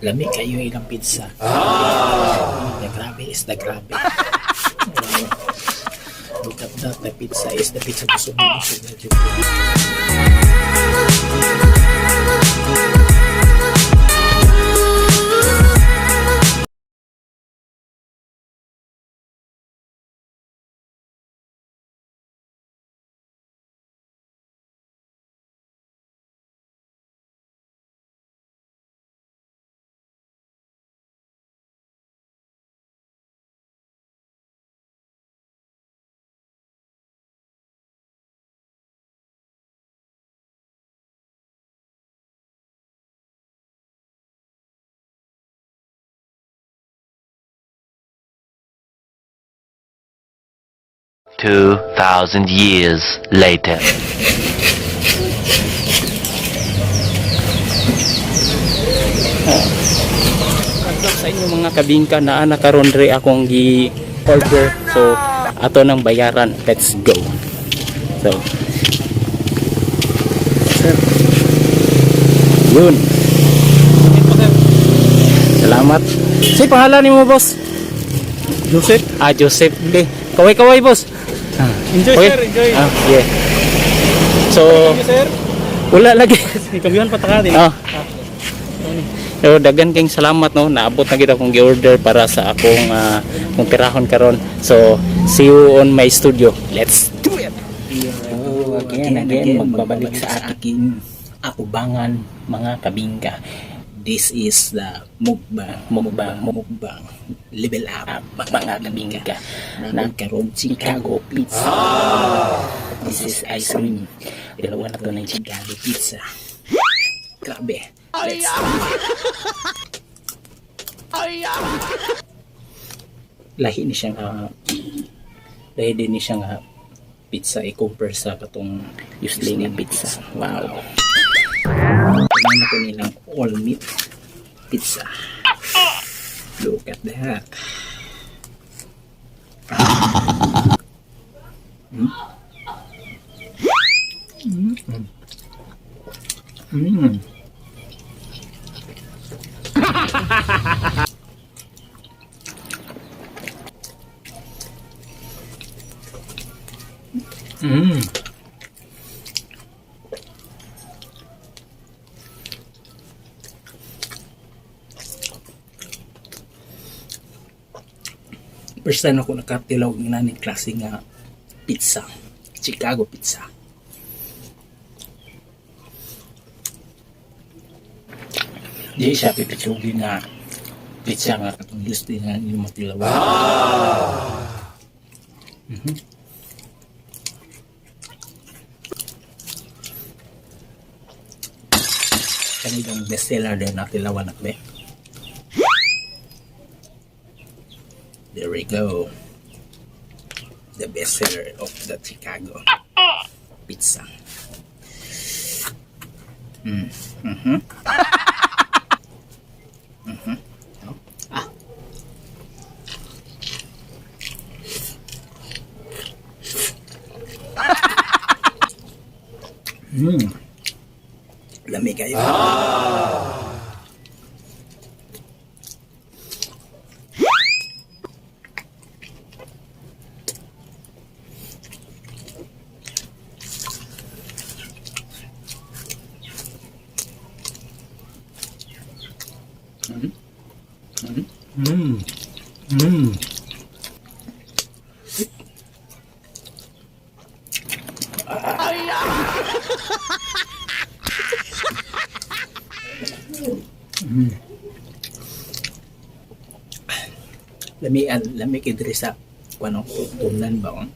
Lamig kayo ilang pizza. The grabe is the grabe. Look at that, the pizza is the pizza busog na busog na dito. Two thousand years later. Sa inyo mga kabingka na nakaroon rin akong gi-order. So, ato nang bayaran. Let's go. So, sir. Yun. Salamat. Say, pangalan ni mo, boss? Joseph, Ah, Joseph. Okay. Kaway-kaway, boss. enjoy Okay. sir, enjoy. Ah, yeah. So, Sir, wala lagi. ikabihan pa takadi. Ah. So, dagan kayong salamat no, naabot na kita akong gi-order para sa akong kung pirahon karon. So, see you on my studio. Let's do it. Oh, again, magbabalik sa aking akubangan mga kabingka. This is the mukbang level up mga kabingka. Nagkaroon Chicago pizza. This is ice cream. Dalawa na to ng Chicago pizza. Grabe. Let's lahi ni siya lahi din ni siya nga pizza i-compare sa katong usually nga pizza. Wow. Kailangan na ko nilang all meat pizza. Look at that. First time ako nakatilaw ng naning klase nga pizza. Chicago pizza. Di siya pipitsugin nga pizza nga katong gusto nga yung matilaw. Kanilang bestseller din natilawan na be. There we go. The best seller of the Chicago pizza. Lamig kayo. Lamig idri sa kuno tunan ba on.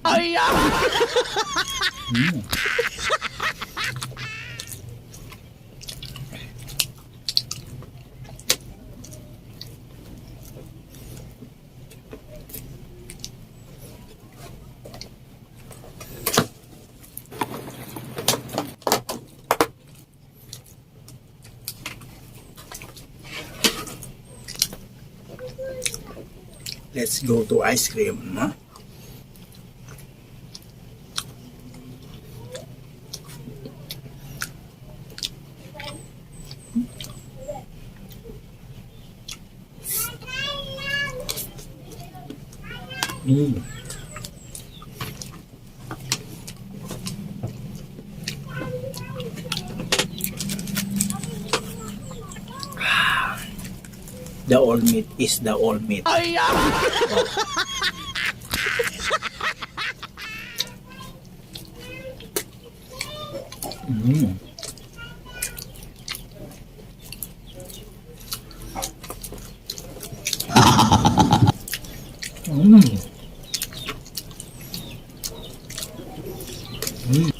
Let's go to ice cream, huh? Mm. The all meat is the all meat. Mm. Mm. Mm.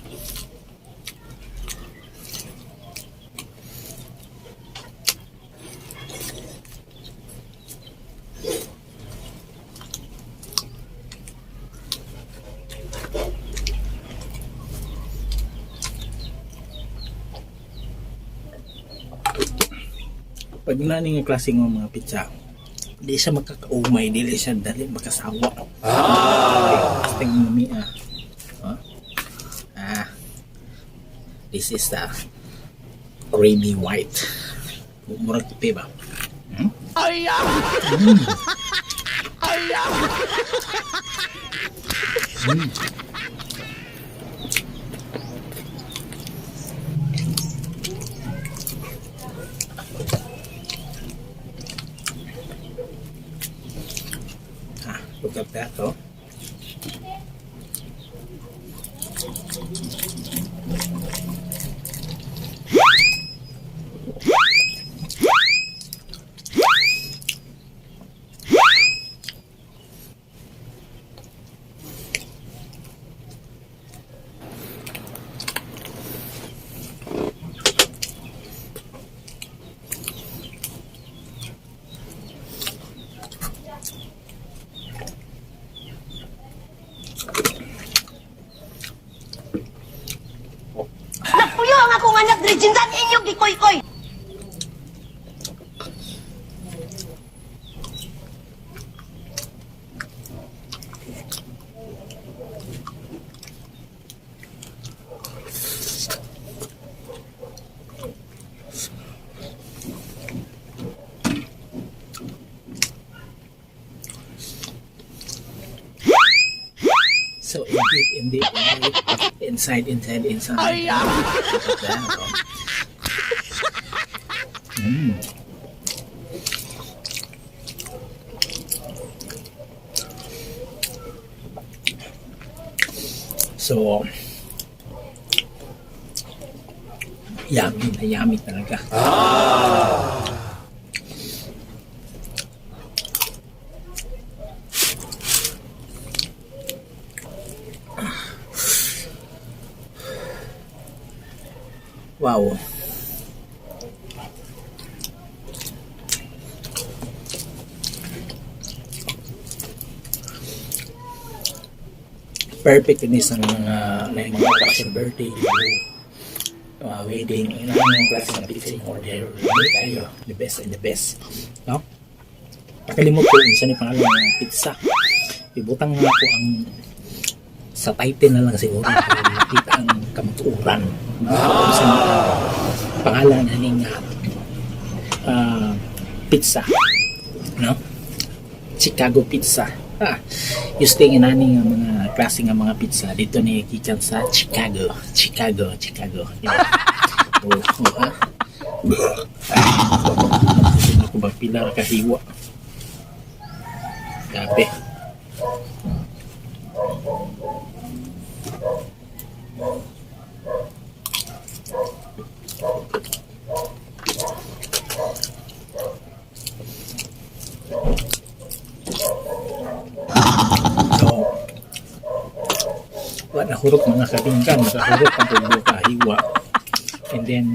Pag nani nga klase ng mga pizza, di siya makakaumay, di siya dali makasawa. Basta yung mami Huh? This is the creamy white. Murag tupi ba? Hmm? Mm. Mm. Look at that, oh. Nagpuyo ang akong anak, Drijindan inyong gikoy-koy. So indeed, inside. Look at that, oh. Mm. So, yummy talaga. Wow. Perfect ini sa mga occasion, birthday, wedding, yung klase ng pizza in order. Kayo, the best and the best. No? Nakalimot ko yung isa ni pangalan ng pizza. Ibutang nga ko ang sa title na lang siguro para makita ang kamaturan. Sa pangalan ng pizza. No? Chicago pizza. Gusto nga nani nga mga klase nga mga pizza dito ni kikan sa Chicago. Ako ba pila ka hiwa. Grabe. Nahurot mga kabingkan, nakahurot ang tubo kahiwa, and then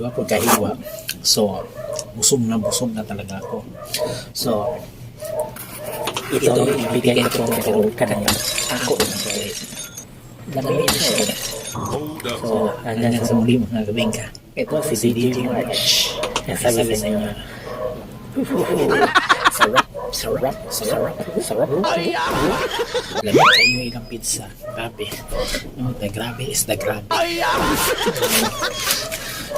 dua po kahiwa. So busog na talaga ako. So ito ibigay ko pero kanang ako lamig siya. So hanggang sa muli mga kabingkan, ito si DJ March. Nasabi sa inyo, sarap. Lamig kayo ilang pizza. Grabe. No, the grabe is the grabe.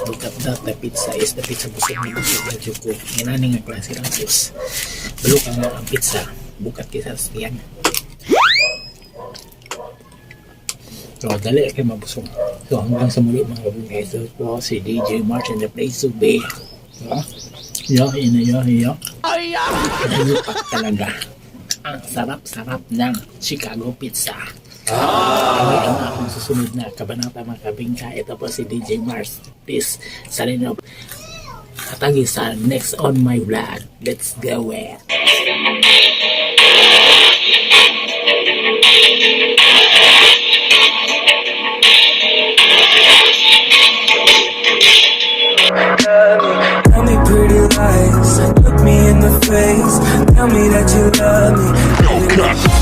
Look at that. The pizza is the pizza. Busog na busog na juko. Yan nga klase ng sauce. Balok ang pizza. bukat kaysa sa tiyan. So, dali kayo mabusog. So, hanggang sa muli mga kabungay. So, po si DJ March and the place to be. So, yo. Nalipat talaga. Ang sarap-sarap ng Chicago Pizza. Ang akong susunod na kabanata mga kabingka. Ito po si DJ Mars. Please, salin up. Katagi sa next on my vlog. Let's go it. Tell me pretty lies, look me in the face. Tell me that you love me.